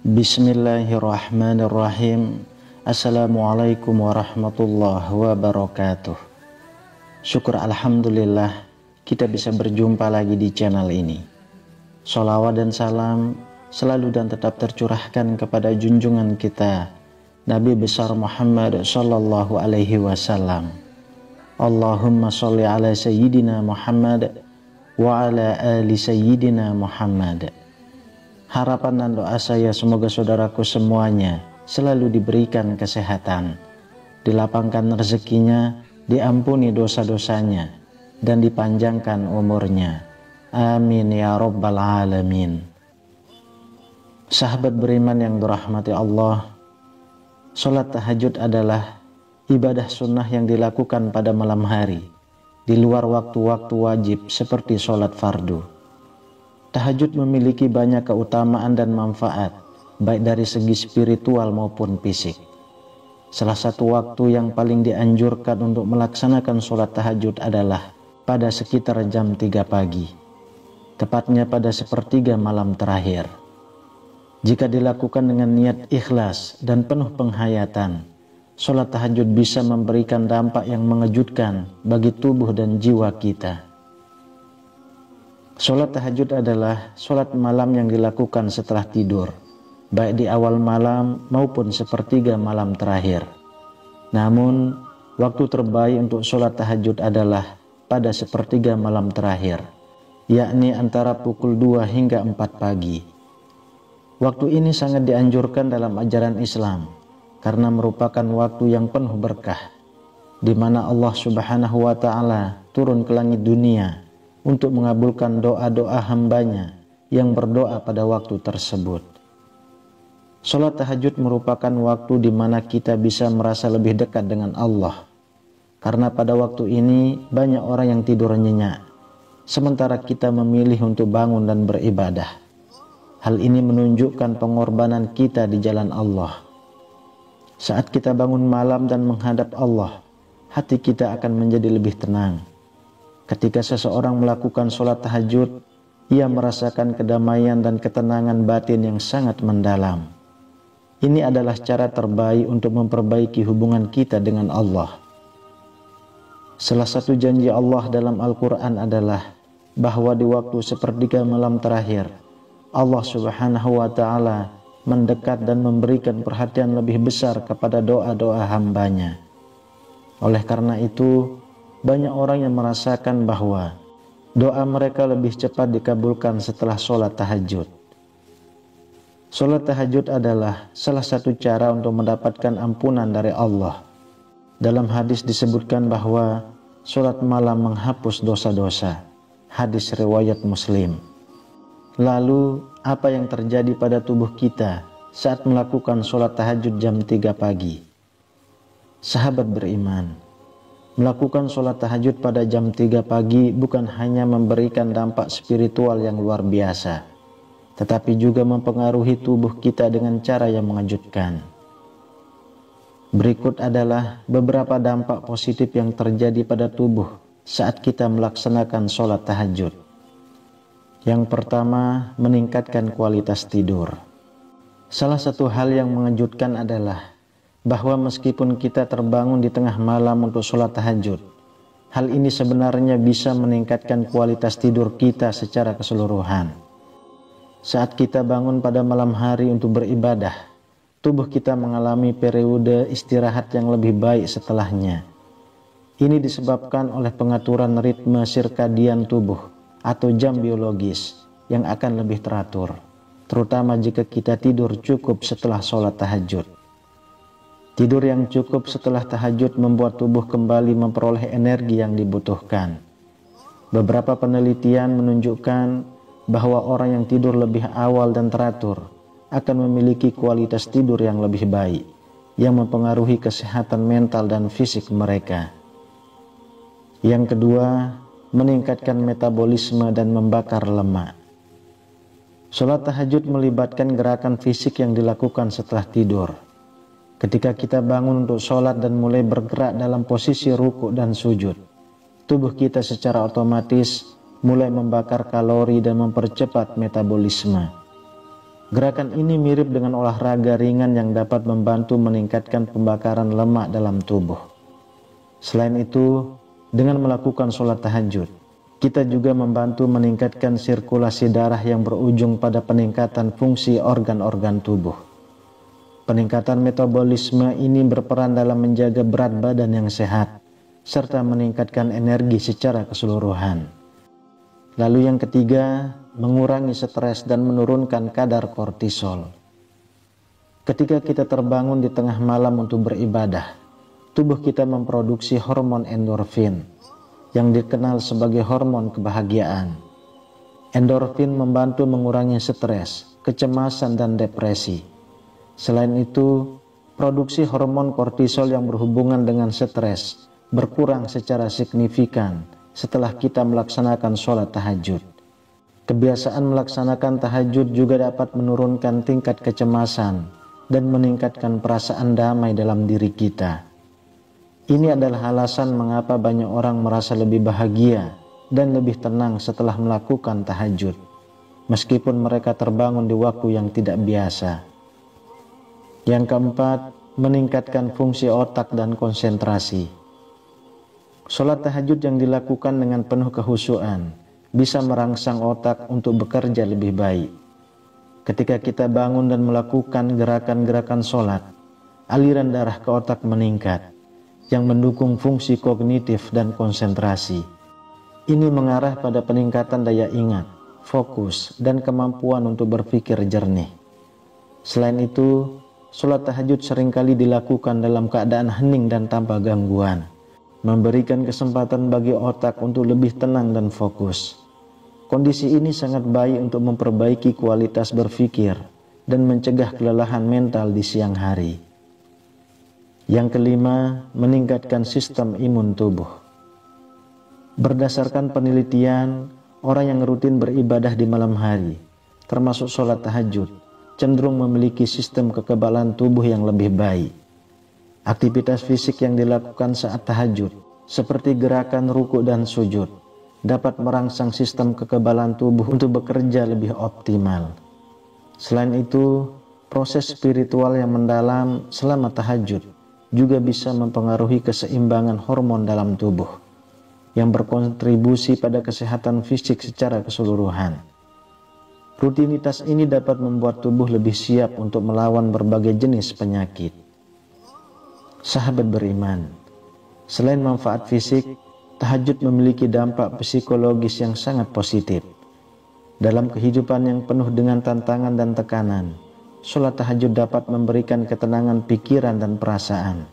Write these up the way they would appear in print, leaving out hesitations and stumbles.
Bismillahirrahmanirrahim. Assalamualaikum warahmatullahi wabarakatuh. Syukur alhamdulillah kita bisa berjumpa lagi di channel ini. Sholawat dan salam selalu dan tetap tercurahkan kepada junjungan kita Nabi besar Muhammad sallallahu alaihi wasallam. Allahumma sholli ala sayyidina Muhammad wa ala ali sayyidina Muhammad. Harapan dan doa saya semoga saudaraku semuanya selalu diberikan kesehatan, dilapangkan rezekinya, diampuni dosa-dosanya, dan dipanjangkan umurnya. Amin ya rabbal alamin. Sahabat beriman yang dirahmati Allah, sholat tahajud adalah ibadah sunnah yang dilakukan pada malam hari, di luar waktu-waktu wajib seperti sholat fardu. Tahajud memiliki banyak keutamaan dan manfaat, baik dari segi spiritual maupun fisik. Salah satu waktu yang paling dianjurkan untuk melaksanakan sholat tahajud adalah pada sekitar jam 3 pagi, tepatnya pada sepertiga malam terakhir. Jika dilakukan dengan niat ikhlas dan penuh penghayatan, sholat tahajud bisa memberikan dampak yang mengejutkan bagi tubuh dan jiwa kita. Sholat tahajud adalah sholat malam yang dilakukan setelah tidur, baik di awal malam maupun sepertiga malam terakhir. Namun, waktu terbaik untuk sholat tahajud adalah pada sepertiga malam terakhir, yakni antara pukul 2 hingga 4 pagi. Waktu ini sangat dianjurkan dalam ajaran Islam, karena merupakan waktu yang penuh berkah, di mana Allah Subhanahu wa Ta'ala turun ke langit dunia untuk mengabulkan doa-doa hambanya yang berdoa pada waktu tersebut. Sholat tahajud merupakan waktu di mana kita bisa merasa lebih dekat dengan Allah, karena pada waktu ini banyak orang yang tidur nyenyak, sementara kita memilih untuk bangun dan beribadah. Hal ini menunjukkan pengorbanan kita di jalan Allah. Saat kita bangun malam dan menghadap Allah, hati kita akan menjadi lebih tenang. Ketika seseorang melakukan sholat tahajud, ia merasakan kedamaian dan ketenangan batin yang sangat mendalam. Ini adalah cara terbaik untuk memperbaiki hubungan kita dengan Allah. Salah satu janji Allah dalam Al-Quran adalah bahwa di waktu sepertiga malam terakhir, Allah Subhanahu wa Ta'ala mendekat dan memberikan perhatian lebih besar kepada doa-doa hambanya. Oleh karena itu, banyak orang yang merasakan bahwa doa mereka lebih cepat dikabulkan setelah sholat tahajud. Sholat tahajud adalah salah satu cara untuk mendapatkan ampunan dari Allah. Dalam hadis disebutkan bahwa sholat malam menghapus dosa-dosa. Hadis riwayat Muslim. Lalu, apa yang terjadi pada tubuh kita saat melakukan sholat tahajud jam 3 pagi? Sahabat beriman, melakukan sholat tahajud pada jam 3 pagi bukan hanya memberikan dampak spiritual yang luar biasa, tetapi juga mempengaruhi tubuh kita dengan cara yang mengejutkan. Berikut adalah beberapa dampak positif yang terjadi pada tubuh saat kita melaksanakan sholat tahajud. Yang pertama, meningkatkan kualitas tidur. Salah satu hal yang mengejutkan adalah bahwa meskipun kita terbangun di tengah malam untuk sholat tahajud, hal ini sebenarnya bisa meningkatkan kualitas tidur kita secara keseluruhan. Saat kita bangun pada malam hari untuk beribadah, tubuh kita mengalami periode istirahat yang lebih baik setelahnya. Ini disebabkan oleh pengaturan ritme sirkadian tubuh atau jam biologis yang akan lebih teratur, terutama jika kita tidur cukup setelah sholat tahajud. Tidur yang cukup setelah tahajud membuat tubuh kembali memperoleh energi yang dibutuhkan. Beberapa penelitian menunjukkan bahwa orang yang tidur lebih awal dan teratur akan memiliki kualitas tidur yang lebih baik, yang mempengaruhi kesehatan mental dan fisik mereka. Yang kedua, meningkatkan metabolisme dan membakar lemak. Sholat tahajud melibatkan gerakan fisik yang dilakukan setelah tidur. Ketika kita bangun untuk sholat dan mulai bergerak dalam posisi ruku dan sujud, tubuh kita secara otomatis mulai membakar kalori dan mempercepat metabolisme. Gerakan ini mirip dengan olahraga ringan yang dapat membantu meningkatkan pembakaran lemak dalam tubuh. Selain itu, dengan melakukan sholat tahajud, kita juga membantu meningkatkan sirkulasi darah yang berujung pada peningkatan fungsi organ-organ tubuh. Peningkatan metabolisme ini berperan dalam menjaga berat badan yang sehat, serta meningkatkan energi secara keseluruhan. Lalu yang ketiga, mengurangi stres dan menurunkan kadar kortisol. Ketika kita terbangun di tengah malam untuk beribadah, tubuh kita memproduksi hormon endorfin yang dikenal sebagai hormon kebahagiaan. Endorfin membantu mengurangi stres, kecemasan, dan depresi. Selain itu, produksi hormon kortisol yang berhubungan dengan stres berkurang secara signifikan setelah kita melaksanakan sholat tahajud. Kebiasaan melaksanakan tahajud juga dapat menurunkan tingkat kecemasan dan meningkatkan perasaan damai dalam diri kita. Ini adalah alasan mengapa banyak orang merasa lebih bahagia dan lebih tenang setelah melakukan tahajud, meskipun mereka terbangun di waktu yang tidak biasa. Yang keempat, meningkatkan fungsi otak dan konsentrasi. Sholat tahajud yang dilakukan dengan penuh kehusuan bisa merangsang otak untuk bekerja lebih baik. Ketika kita bangun dan melakukan gerakan-gerakan sholat, aliran darah ke otak meningkat, yang mendukung fungsi kognitif dan konsentrasi. Ini mengarah pada peningkatan daya ingat, fokus, dan kemampuan untuk berpikir jernih. Selain itu, sholat tahajud seringkali dilakukan dalam keadaan hening dan tanpa gangguan, memberikan kesempatan bagi otak untuk lebih tenang dan fokus. Kondisi ini sangat baik untuk memperbaiki kualitas berpikir dan mencegah kelelahan mental di siang hari. Yang kelima, meningkatkan sistem imun tubuh. Berdasarkan penelitian, orang yang rutin beribadah di malam hari, termasuk sholat tahajud, cenderung memiliki sistem kekebalan tubuh yang lebih baik. Aktivitas fisik yang dilakukan saat tahajud, seperti gerakan ruku dan sujud, dapat merangsang sistem kekebalan tubuh untuk bekerja lebih optimal. Selain itu, proses spiritual yang mendalam selama tahajud juga bisa mempengaruhi keseimbangan hormon dalam tubuh, yang berkontribusi pada kesehatan fisik secara keseluruhan. Rutinitas ini dapat membuat tubuh lebih siap untuk melawan berbagai jenis penyakit. Sahabat beriman, selain manfaat fisik, tahajud memiliki dampak psikologis yang sangat positif. Dalam kehidupan yang penuh dengan tantangan dan tekanan, sholat tahajud dapat memberikan ketenangan pikiran dan perasaan.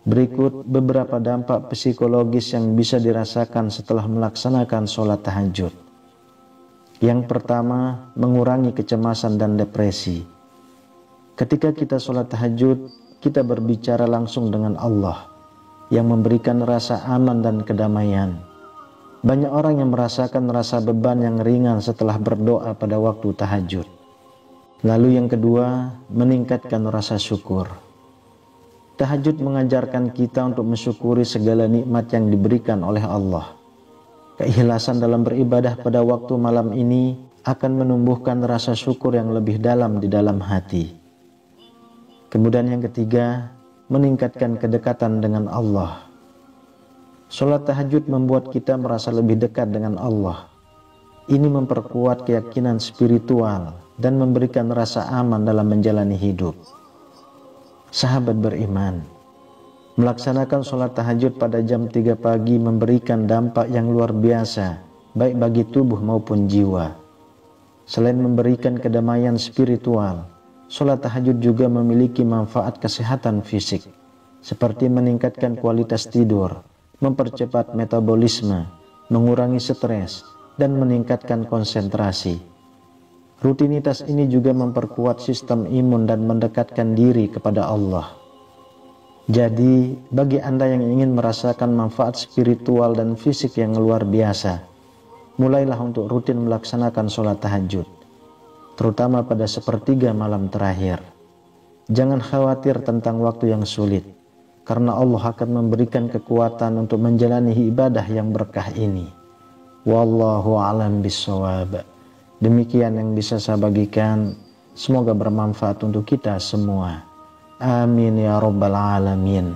Berikut beberapa dampak psikologis yang bisa dirasakan setelah melaksanakan sholat tahajud. Yang pertama, mengurangi kecemasan dan depresi. Ketika kita sholat tahajud, kita berbicara langsung dengan Allah yang memberikan rasa aman dan kedamaian. Banyak orang yang merasakan rasa beban yang ringan setelah berdoa pada waktu tahajud. Lalu yang kedua, meningkatkan rasa syukur. Tahajud mengajarkan kita untuk mensyukuri segala nikmat yang diberikan oleh Allah. Keikhlasan dalam beribadah pada waktu malam ini akan menumbuhkan rasa syukur yang lebih dalam di dalam hati. Kemudian yang ketiga, meningkatkan kedekatan dengan Allah. Sholat tahajud membuat kita merasa lebih dekat dengan Allah. Ini memperkuat keyakinan spiritual dan memberikan rasa aman dalam menjalani hidup. Sahabat beriman, melaksanakan sholat tahajud pada jam 3 pagi memberikan dampak yang luar biasa, baik bagi tubuh maupun jiwa. Selain memberikan kedamaian spiritual, sholat tahajud juga memiliki manfaat kesehatan fisik, seperti meningkatkan kualitas tidur, mempercepat metabolisme, mengurangi stres, dan meningkatkan konsentrasi. Rutinitas ini juga memperkuat sistem imun dan mendekatkan diri kepada Allah. Jadi, bagi Anda yang ingin merasakan manfaat spiritual dan fisik yang luar biasa, mulailah untuk rutin melaksanakan sholat tahajud, terutama pada sepertiga malam terakhir. Jangan khawatir tentang waktu yang sulit, karena Allah akan memberikan kekuatan untuk menjalani ibadah yang berkah ini. Wallahu a'lam bishawab. Demikian yang bisa saya bagikan, semoga bermanfaat untuk kita semua. Amin ya rabbal alamin.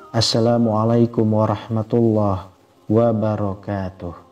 Assalamualaikum warahmatullahi wabarakatuh.